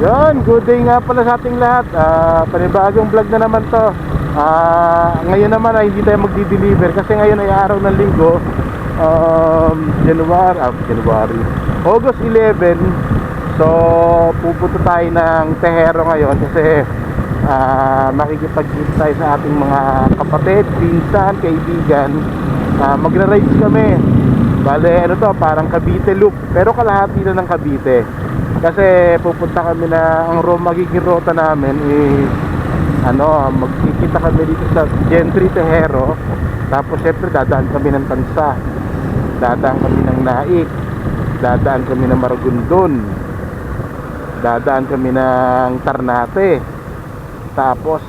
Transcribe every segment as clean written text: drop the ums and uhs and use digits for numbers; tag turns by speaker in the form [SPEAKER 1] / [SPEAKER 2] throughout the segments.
[SPEAKER 1] Yun, good day nga pala sa ating lahat. Panibagong vlog na naman to. Ngayon naman ay hindi tayo magdi-deliver kasi ngayon ay araw ng linggo. January, August 11. So pupunta tayo ng Tehero ngayon kasi makikipag-meet tayo sa ating mga kapatid, pinsan, kaibigan. Magra-rides kami. Bale, ano to, parang Cavite loop, pero kalahati na ng Cavite. Kasi pupunta kami na magiging rota namin is magkikita kami dito sa Gentry Tehero. Tapos syempre dadaan kami ng Tansa, dadaan kami ng Naik, dadaan kami ng Maragondon, dadaan kami ng Ternate. Tapos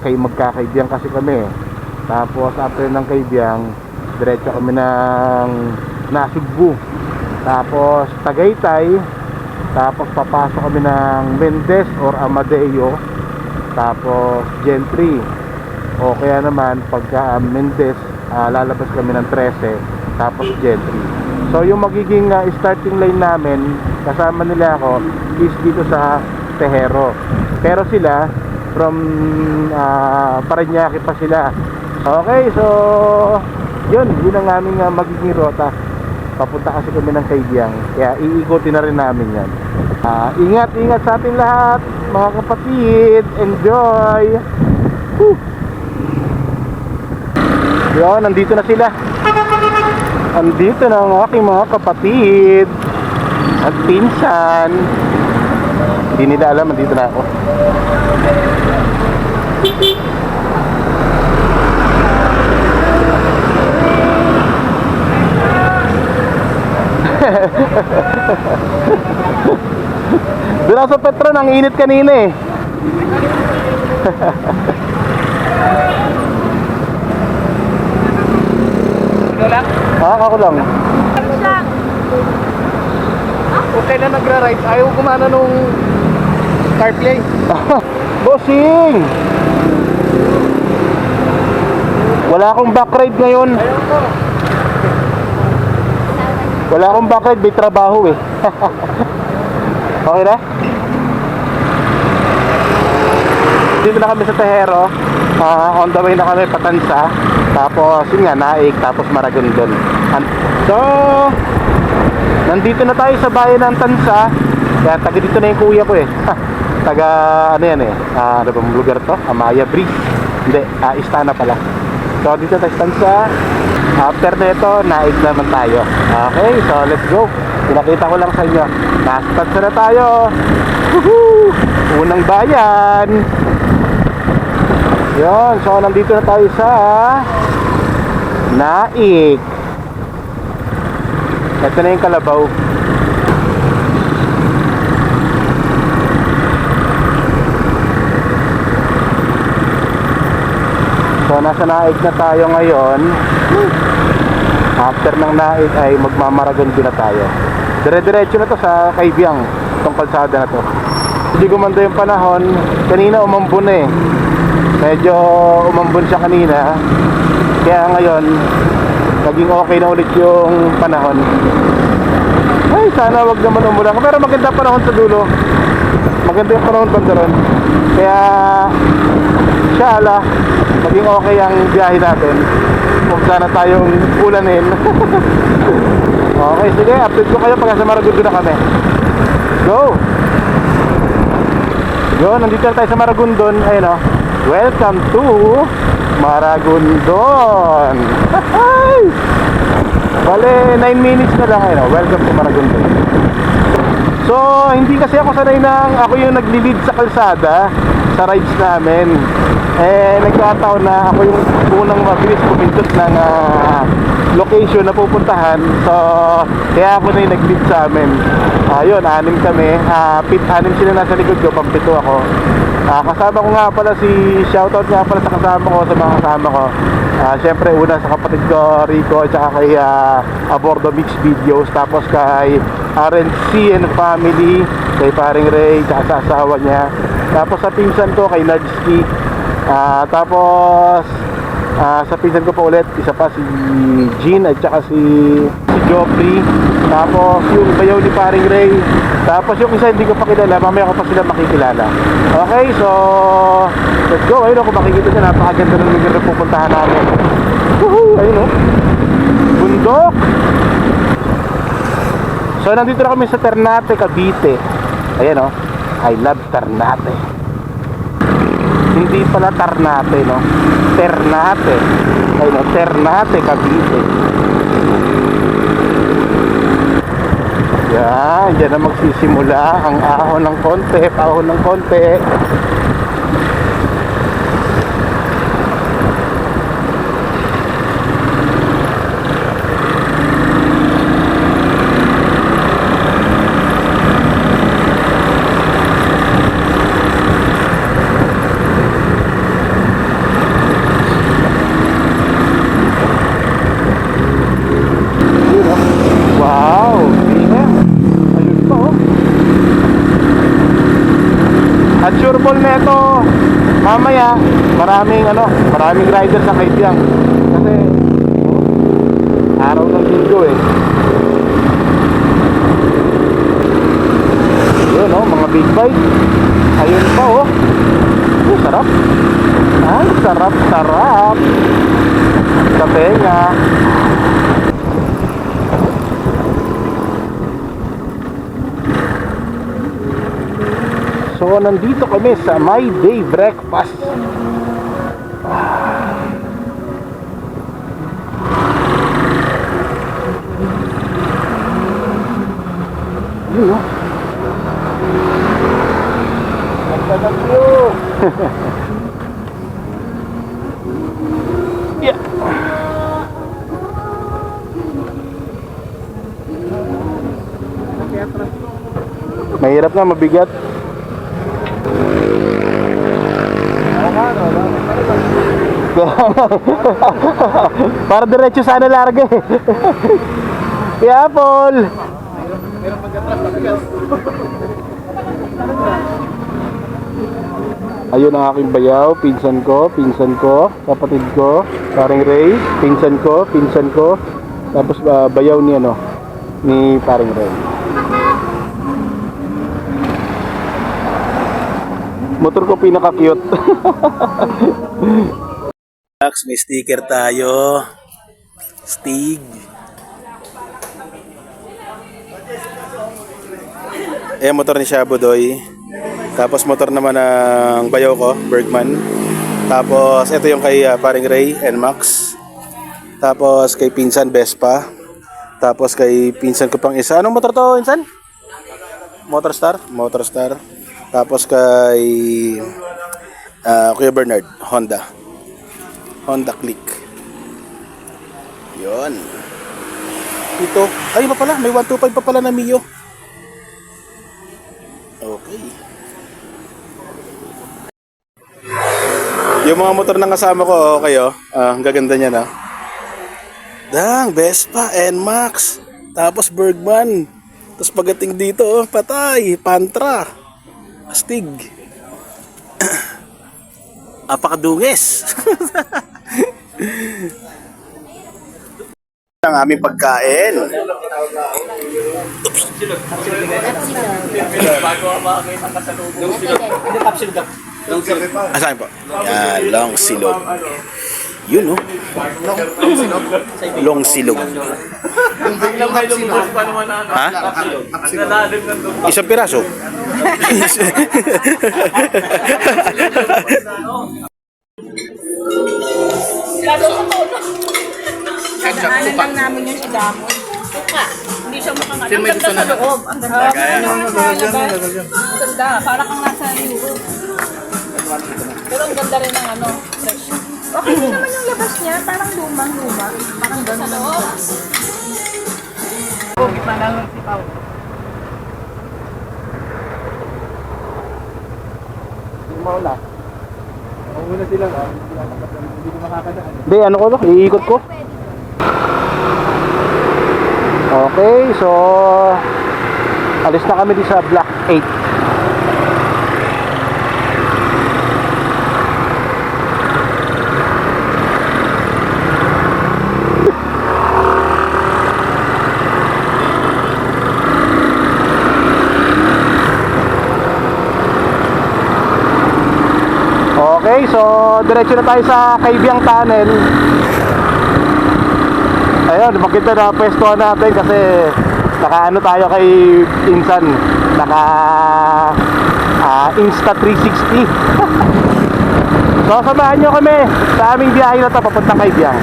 [SPEAKER 1] magkakaibiyang kasi kami. Tapos after ng Kaibiyang, diretso kami ng Nasugbu. Tapos Tagaytay. Tapos papasok kami ng Mendez or Amadeo. Tapos Gentry. O kaya naman pagka Mendez, lalabas kami ng 13. Tapos Gentry. So yung magiging starting line namin, kasama nila ako, is dito sa Tehero. Pero sila from Parañaque pa sila. Okay, so yun ang aming magiging rota. Papunta kasi kami ng Kaibiyang, kaya iikutin na rin namin yan. Ingat sa ating lahat mga kapatid. Enjoy. Yun, nandito na sila. Andito na ang aking mga kapatid at pinsan. Hindi nila alam, nandito na ako. Doon ako sa Petron, ang init kanina eh.
[SPEAKER 2] Ikaw lang?
[SPEAKER 1] Ako lang.
[SPEAKER 2] Okay na nagra-ride. Ayaw kumana nung CarPlay.
[SPEAKER 1] Bossing! Wala akong backride ngayon. Wala akong backride, may trabaho eh. Okay na? Dito na kami sa Tehero. On the way na kami patansa. Tapos yun nga, Naik, tapos Maragondon. So nandito na tayo sa bayan ng Tansa. Kaya taga dito na yung kuya ko eh. Taga ano yan eh, ano bang lugar to? Amaya Bridge. Hindi, Istana pala. So dito tayo sa Tansa. After nito, Naik naman tayo. Okay, so let's go. Pinakita ko lang sa inyo, nasa Tansa na tayo. Woohoo! Unang bayan. Yun, so nandito na tayo sa Naik. Ito na yung Kalabaw. So nasa Naik na tayo ngayon. After ng Naik ay magmamaragon din na tayo. Dire-diretso na to sa Kaibiyang, itong kalsada na to. Hindi gumanda yung panahon. Kanina umambon eh. Medyo umambon siya kanina. Kaya ngayon naging okay na ulit yung panahon. Ay, sana wag naman umulan. Pero maganda panahon sa dulo. Maganda yung panahon banda ron. Kaya inshallah maging okay ang biyahe natin. Huwag sana tayong ulanin. Okay, sige, update ko kayo pag sa Maragondon na kami. Go! Yun, nandito na tayo sa Maragondon. Ayun o, welcome to Maragondon. Bale, 9 minutes na lang. Ayun o, welcome to Maragondon. So, hindi kasi ako sanay ako yung nagli-lead sa kalsada sa rides namin. Nagkataon na ako yung unang mabilis pumindot ng location na pupuntahan. So, kaya ako na yung nag-lead sa amin. Yun, 6 kami. 6 sila nasa likod ko, pampito ako. Kasama ko nga pala shoutout nga pala sa kasama ko, sa mga kasama ko. Siyempre una sa kapatid ko Rico, at saka kay Abordo Mix Videos, tapos kay RNC and Family, kay paring Ray, at sa asawa niya. Tapos sa pinsan ko kay Najski. Tapos Sa pinsan ko pa ulit, isa pa si Jean at saka si Joffrey. Tapos yung bayaw ni Paring Ray. Tapos yung isa hindi ko pa kilala, mamaya ko pa sila makikilala. Okay, so let's go. Ayun o, kung makikita nyo, napakaganda ng lugar na pupuntahan namin. Woohoo! Ayun o, bundok. So nandito na kami sa Ternate, Cavite. Ayan o, I love Ternate. Hindi pala Ternate, no? Ternate. Ayun o, Ternate, Cavite. Yan, dyan na magsisimula ang ahon ng konti, ahon ng konti. At sure ball na ito, mamaya maraming rider sa Kaitiang. Kasi araw ng linggo eh. Yun mga big bike. Ayun pa sarap. Ay, sarap sa tenga. So nandito kami sa My Day Breakfast. Yun nagtanap yun. Yeah. Mahirap nga, mabigat. Para diretso sana larga eh. Kaya Paul. Ayun ang aking bayaw, pinsan ko, kapatid ko, Paring Ray, pinsan ko, tapos bayaw ni ni Paring Ray. Motor ko pinaka-cute. May sticker tayo. Stig. Motor ni Shabu Doy. Tapos motor naman ng bayaw ko, Bergman. Tapos ito yung kay Paring Ray, NMAX. Tapos kay pinsan, Vespa. Tapos kay pinsan ko pang isa. Anong motor to, pinsan? Motorstar. Tapos kay Kuya Bernard, Honda Click. Yun. Ito, ay iba pala, may 125 pa pala na Mio. Okay. Yung mga motor ng kasama ko, okay ang gaganda niya na. Dang, Vespa, NMAX, tapos Bergman. Tapos pagdating dito, patay, Pantra, Astig. Apakadungis. Ang aming pagkain. Oops. Asahin po? Yan, long silog. Yun long silog. Ha? Isang piraso.
[SPEAKER 3] Ano lang namin yung sigamon. Suka. Hindi siya mukhang ang ganda sa loob. Ang ganda. Ang ganda. Para kang nasa Europe. Pero ang ganda rin ng fresh. Okay din naman yung labas niya. Parang lumang-luma. Parang ganda sa loob. Gitna lang ng sipaw.
[SPEAKER 1] Maula. Mauna sila hindi ko makakadaan. Hindi, iikot ko. Okay, so alis na kami di sa Block 8. Okay, so diretso na tayo sa Kaibiang Tunnel. Ayun, maganda na pwestuhan natin kasi naka-ano tayo kay Insan, naka Insta 360. So samahan nyo kami sa aming biyahe na to papuntang Kaibiang.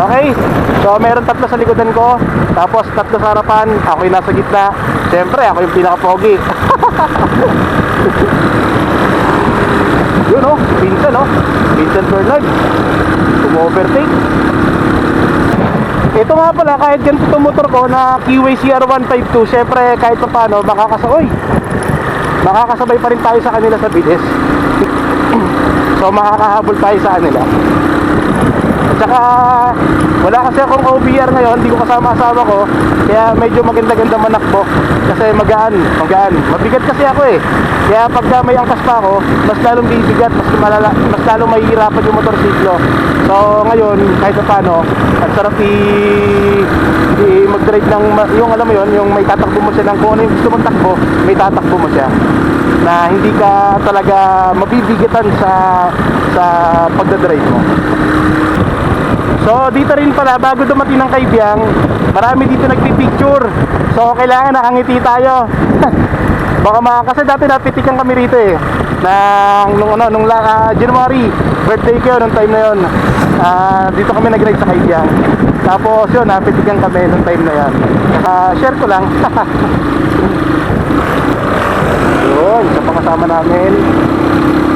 [SPEAKER 1] Okay, so meron 3 sa likodan ko, tapos 3 sa harapan, ako yung nasa gitna. Siyempre ako yung pinaka-pogi. Yun oh, Vincent oh, Vincent Bernard overtake. Ito nga pala, kahit ganito itong motor ko na Kiwi CR152, syempre kahit pa paano makakasabay pa rin tayo sa kanila sa bilis. So makakahabol tayo sa kanila. At saka wala kasi akong OBR ngayon, hindi ko kasama-asama ko, kaya medyo maganda-ganda manakbo kasi magaan. Mabigat kasi ako eh. Kaya pagka may angkas pa ako, mas lalong bibigat, mas lalong mahihirapan yung motorsiklo. So ngayon, kahit paano, ang sarap mag-drive ng, yung alam mo yun, yung may tatakbo mo siya ng kung ano yung gusto mong takbo, may tatakbo mo siya. Na hindi ka talaga mabibigatan sa pagdadrive mo. So dito rin pala, bago dumating ng Kaibiang, marami dito nagpipicture. So kailangan nakangiti tayo. Baka kasi dati napitikan kami rito eh. Nung January, birthday ko nung time na yun. Dito kami nag-ride sa Kaibiang. Tapos yun, napitikan kami nung time na yun. Share ko lang. Yun, isa pa kasama namin.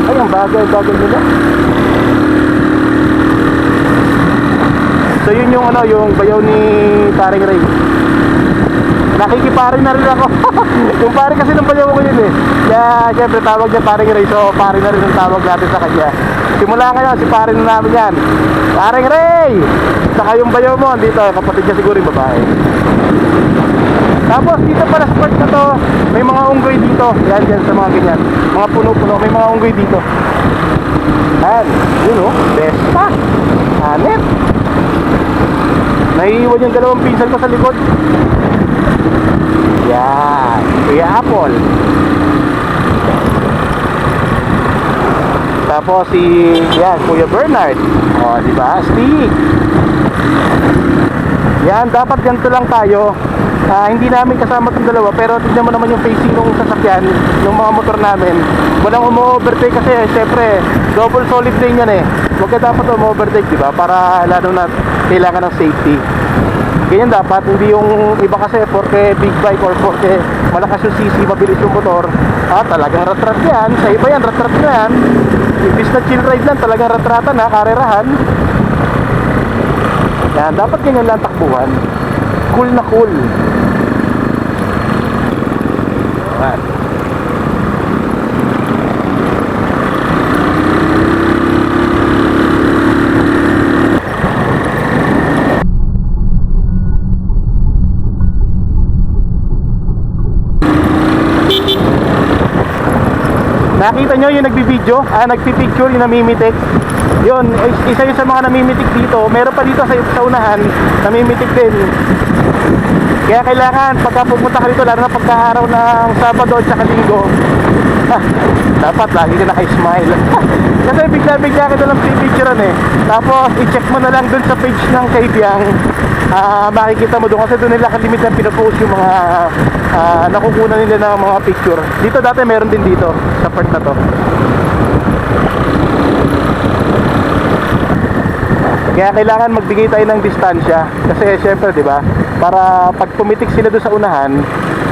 [SPEAKER 1] Ay, ang bagay nila. So yun yung yung bayaw ni Paring Ray. Nakikipare na rin ako. Yung pare kasi ng bayaw ko yun eh. Kaya syempre tawag niya Paring Ray. So pare na rin ang tawag natin sa kanya. Simula ngayon, si pare na namin yan. Paring Ray! Saka yung bayaw mo, dito, kapatid niya siguro yung babae. Tapos dito pala sa part na to, may mga unggoy dito. Yan, dyan sa mga ganyan. Mga puno-puno, may mga unggoy dito. Yan, yun o, besta. Hanep. Naiiwan yung dalawang pinsan ko sa likod. Yan, Kuya Apple. Tapos yan, Kuya Bernard. O, diba? Stick. Yan, dapat ganito lang tayo. Hindi namin kasama itong dalawa, pero tignan mo naman yung facing ng sasakyan, ng mga motor namin. Walang umo-overtake kasi syempre double solid lane yan eh. Huwag ka dapat umo-overtake, diba? Para lalo na kailangan ng safety. Ganyan dapat, hindi yung iba kasi porque big bike or porque malakas yung CC, mabilis yung motor. Talagang rat-rat yan. Sa iba yan, rat-rat na yan. Imbis na chill ride lang, talagang rat-ratan ha, karerahan. Yan, dapat ganyan lang takbuhan. Cool na cool. Ayan. Nakita nyo yung nagbibideo, nagpipicture, yung namimitik. Yun, isa yun sa mga namimitik dito. Meron pa dito sa unahan, namimitik din. Kaya kailangan, pagka pupunta ka dito, lalo na pagka araw ng Sabado at saka Linggo, dapat lagi ka naka-smile. Kasi bigla-bigla ka nalang pipicturean eh. Tapos, i-check mo na lang dun sa page ng Kaibiang. Makikita mo doon kasi doon nila kalimit na pinapost yung mga nakukunan nila ng mga picture. Dito dati meron din dito sa part na to. Kaya kailangan magbigay tayo ng distansya kasi syempre 'di ba? Para pag pumitik sila doon sa unahan,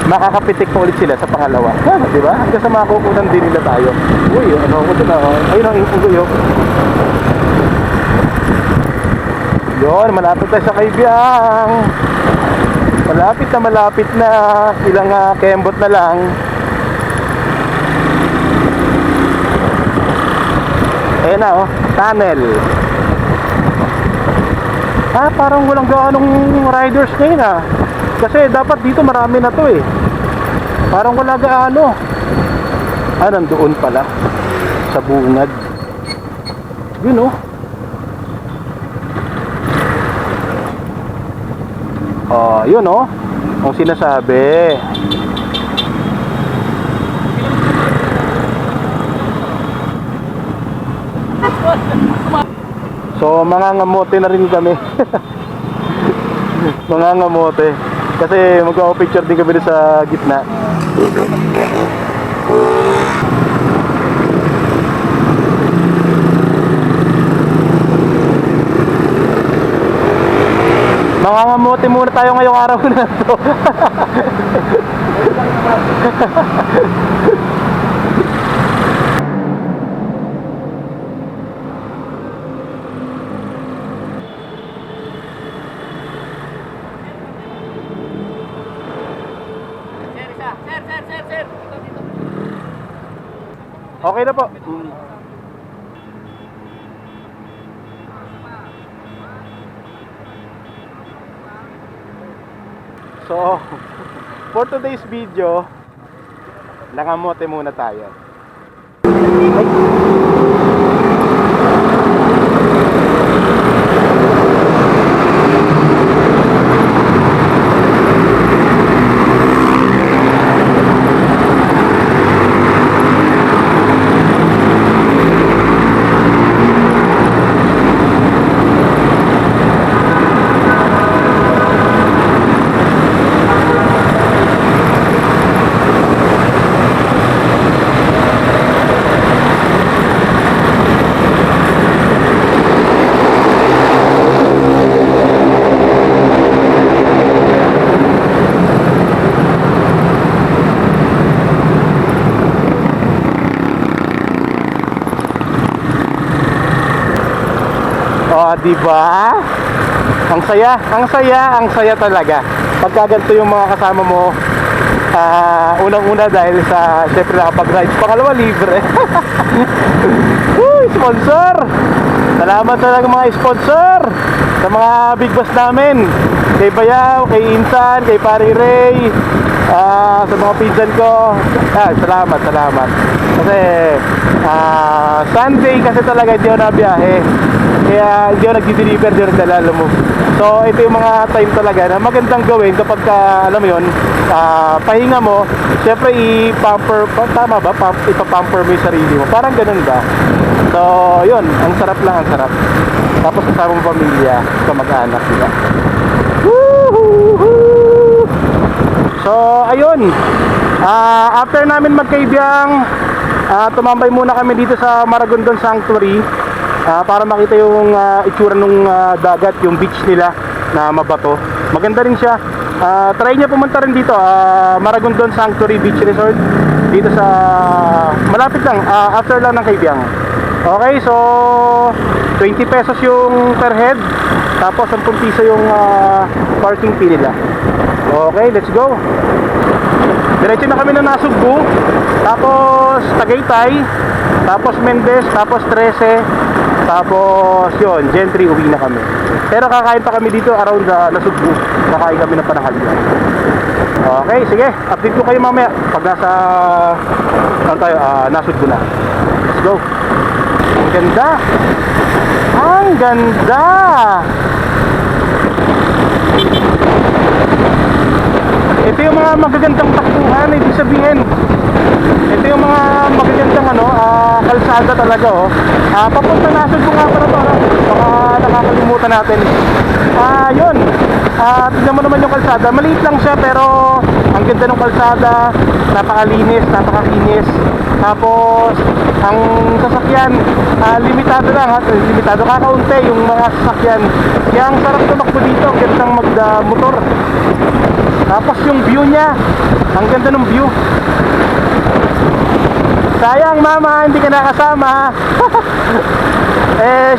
[SPEAKER 1] makakapitik pa ulit sila sa pangalawa. 'Di ba? Hanggang sa makukunan din nila tayo. Uy, ano ko doon ayun ang unggoy. Yun, malapit tayo sa Kaibiang. Malapit na. Ilang kembot na lang. Ayan na tunnel. Parang walang gaanong riders ngayon kasi dapat dito marami na to eh. Parang wala gaano. Nandoon pala sa bungad. Yun yun ang sinasabi. So mangangamote na rin kami. Mangangamote. Kasi magpa-picture din kami sa gitna. Mangangamote muna tayo ngayong araw na to.
[SPEAKER 2] Sir.
[SPEAKER 1] Okay na po. So, for today's video, nangamote muna tayo. Oh, di ba? Ang saya talaga. Pagka ganito yung mga kasama mo, unang-una dahil sa syempre nakapag-ride, pangalawa libre. Uy, sponsor! Salamat talaga mga sponsor sa mga big boss namin. Kay Bayaw, kay Insan, kay Pari Ray, sa mga pinsan ko. Salamat. Kasi Sunday kasi talaga hindi ako nabiyahe. Kaya hindi ako nag-deliver din dalalo mo. So ito yung mga time talaga na magandang gawin kapag alam mo yun, pahinga mo. Siyempre i-pamper, tama ba? Ipapamper mo yung sarili mo. Parang ganun ba? So yun, ang sarap. Tapos kasama mo pamilya, kamag-anak, diba? Woohoo! So ayun, after namin magkaibiyang, tumambay muna kami dito sa Maragondon Sanctuary. Para makita yung itsura ng dagat, yung beach nila na mabato. Maganda rin siya. Try niya pumunta rin dito, Maragondon Sanctuary Beach Resort. Dito sa malapit lang, after lang ng Kaibiyang. Okay, so 20 pesos yung per head. Tapos 10 piso yung parking fee nila. Okay, let's go. Diretso na kami ng Nasugbu, tapos Tagaytay, tapos Mendez, tapos 13, tapos yun, Gentry, uwi na kami. Pero kakain pa kami dito around Nasugbu. Kakain kami ng panahalian. Okay, sige, update ko kayo mamaya pag nasa Nasugbu na. Let's go. Ang ganda. Ang ganda. Ito yung mga magagandang takbuhan, ibig sabihin. Ito yung mga magagandang kalsada talaga, oh. Papunta Nasugbu nga para to, baka nakakalimutan natin. Yun. Tignan mo naman yung kalsada. Maliit lang siya pero ang ganda ng kalsada. Napakalinis, napakakinis. Tapos ang sasakyan, limitado lang, limitado, kakaunti yung mga sasakyan. Kaya ang sarap tumakbo dito, ang gandang magmotor. Tapos yung view niya, ang ganda ng view. Sayang mama, hindi ka nakasama.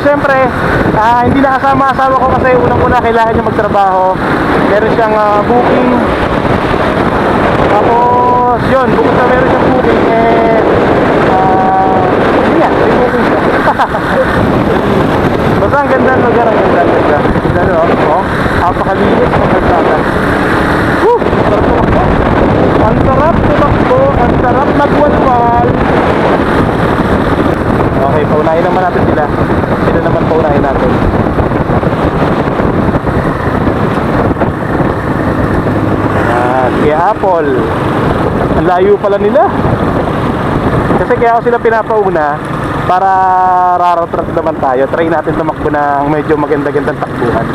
[SPEAKER 1] Syempre, hindi nakasama asawa ko kasi unang-una kailangan niya magtrabaho. Meron siyang booking. Tapos yun, bukod sa meron siyang booking, hindi nga, may booking siya. Basta ang ganda ng lugar, ang ganda. Ganda, oh, napakalinis ng kalsada. Ang sarap tumakbo, ang sarap magwalwal. Okay, paunahin naman natin sila. Sila naman paunahin natin. Kaya Apple, ang layo pala nila. Kasi kaya ako sila pinapauna para raratrap naman tayo. Try natin tumakbo ng medyo maganda-gandang takbuhan.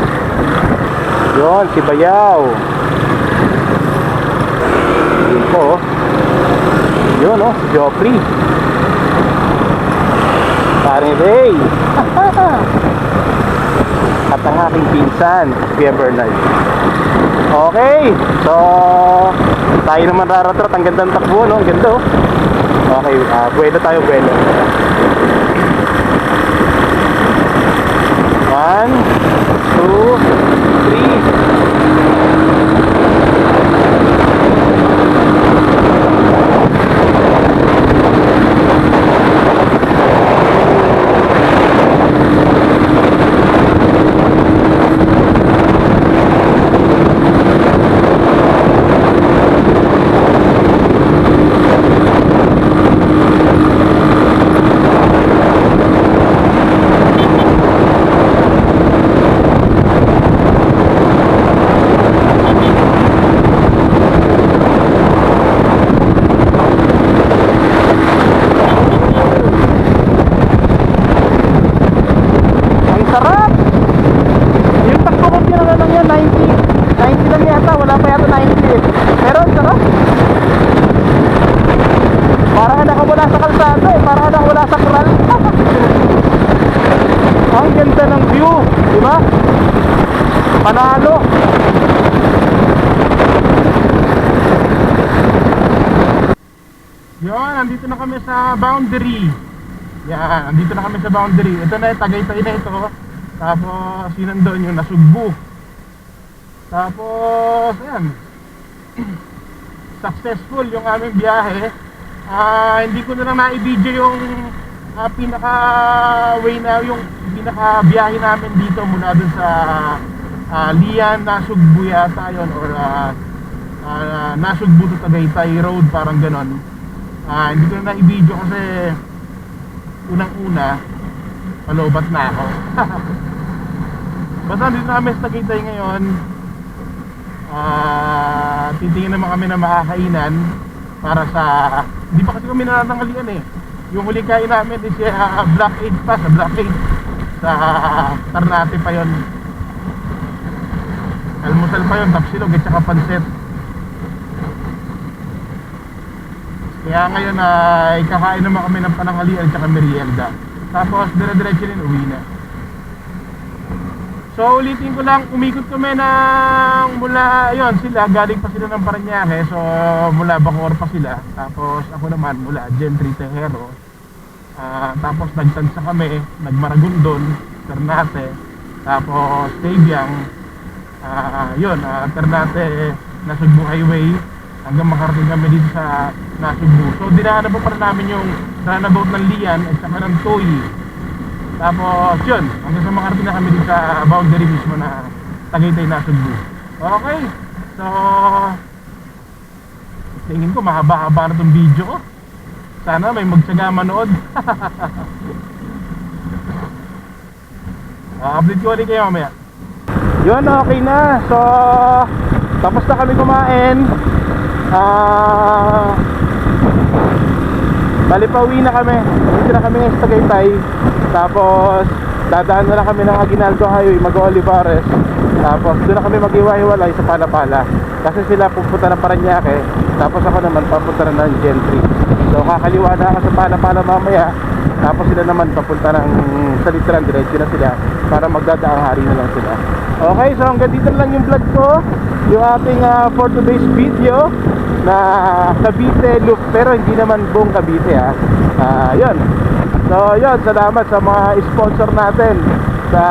[SPEAKER 1] Yun, si Bayaw. Yun po. Yun si Joffrey. Paring Ray. At ang aking pinsan, Kuya Bernard. Okay, so tayo naman raratrap. Ang gandang takbo, no? Ang ganda, oh. Okay, buwelo tayo, buwelo. 1, 90 lang yata, wala pa yata 90. Pero ang sarap. Parang nakawala sa kalsada eh, parang nakawala sa kral. Ang ganda ng view, di ba? Panalo. Yun, nandito na kami sa boundary. Yan, nandito na kami sa boundary. Ito na, Tagaytay na ito. Tapos, yun nandun yung Nasugbu. Tapos, ayan. Successful yung aming biyahe. Hindi ko na lang na-video yung pinaka-way na, yung pinaka-biyahe namin dito mula dun sa Lian, Nasugbu yata yun, or Nasugbu to Tagaytay Road, parang ganon. Hindi ko na i-video kasi unang-una malobat na ako. Basta dito namin sa Tagaytay ngayon. Titingin naman kami na makakainan para sa, hindi pa kasi kami nananghalian eh. Yung huli kain namin is Black 8 pa, sa Black 8 sa Ternate pa yon. Almusal pa yon, tapsilog at saka pansit. Kaya ngayon ay kakain naman kami ng pananghalian at saka merienda. Tapos dire-diretso din uwi na. So ulitin ko lang, umikot kami ng mula, yon sila, galing pa sila ng Parañaque. So mula Bacoor pa sila. Tapos ako naman mula Gentry Tejero. Tapos nagtansa kami, nagmaragondon, Ternate. Tapos Tabyang, yun, Ternate, Nasugbu Highway. Hanggang makarating kami dito sa Nasugbu. So dinaanan pa pala namin yung runabout ng Lian at saka ng Toy. Tapos yun, hanggang sa makarating na kami dito sa boundary mismo na Tagaytay, Nasugbu. Okay, so tingin ko mahaba-haba na itong video ko. Sana may magtsaga manood. Update ko ulit kayo mamaya. Yun, okay na. So tapos na kami kumain. Bali pauwi na kami. Dito na kami ngayon sa Tagaytay. Tapos dadaan na lang kami ng Aguinaldo Highway, mag-Olivares. Tapos doon na kami mag-iwa-iwalay sa Palapala. Kasi sila pupunta ng Parañaque. Tapos ako naman papunta na ng Gentry. So kakaliwa na ako sa Palapala mamaya. Tapos sila naman papunta ng Salitran, diretso na sila para magdadaang hari na lang sila. Okay, so hanggang dito lang yung vlog ko. Yung ating for today's video na Cavite loop, pero hindi naman buong Cavite yun. So yun, salamat sa mga sponsor natin sa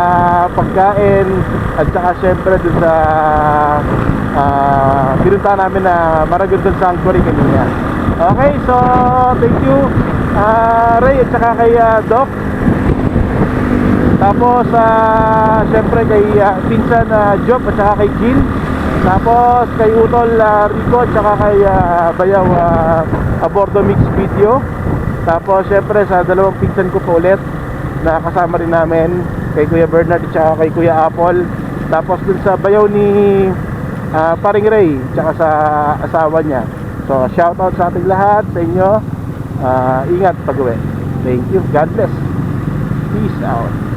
[SPEAKER 1] pagkain at saka syempre dun sa pinunta namin na Maragondon Sanctuary kanina. Okay, so thank you Ray at saka kay Doc. Tapos syempre kay pinsan Job at saka kay Jill. Tapos kay Utol Rico at saka kay Bayaw Abordo Mix Video. Tapos syempre sa dalawang pinsan ko po ulit na kasama rin namin, kay Kuya Bernard at saka kay Kuya Apple. Tapos dun sa bayaw ni Paring Ray at saka sa asawa niya. So shoutout sa ating lahat, sa inyo. Ingat pag-uwi. Thank you. God bless. Peace out.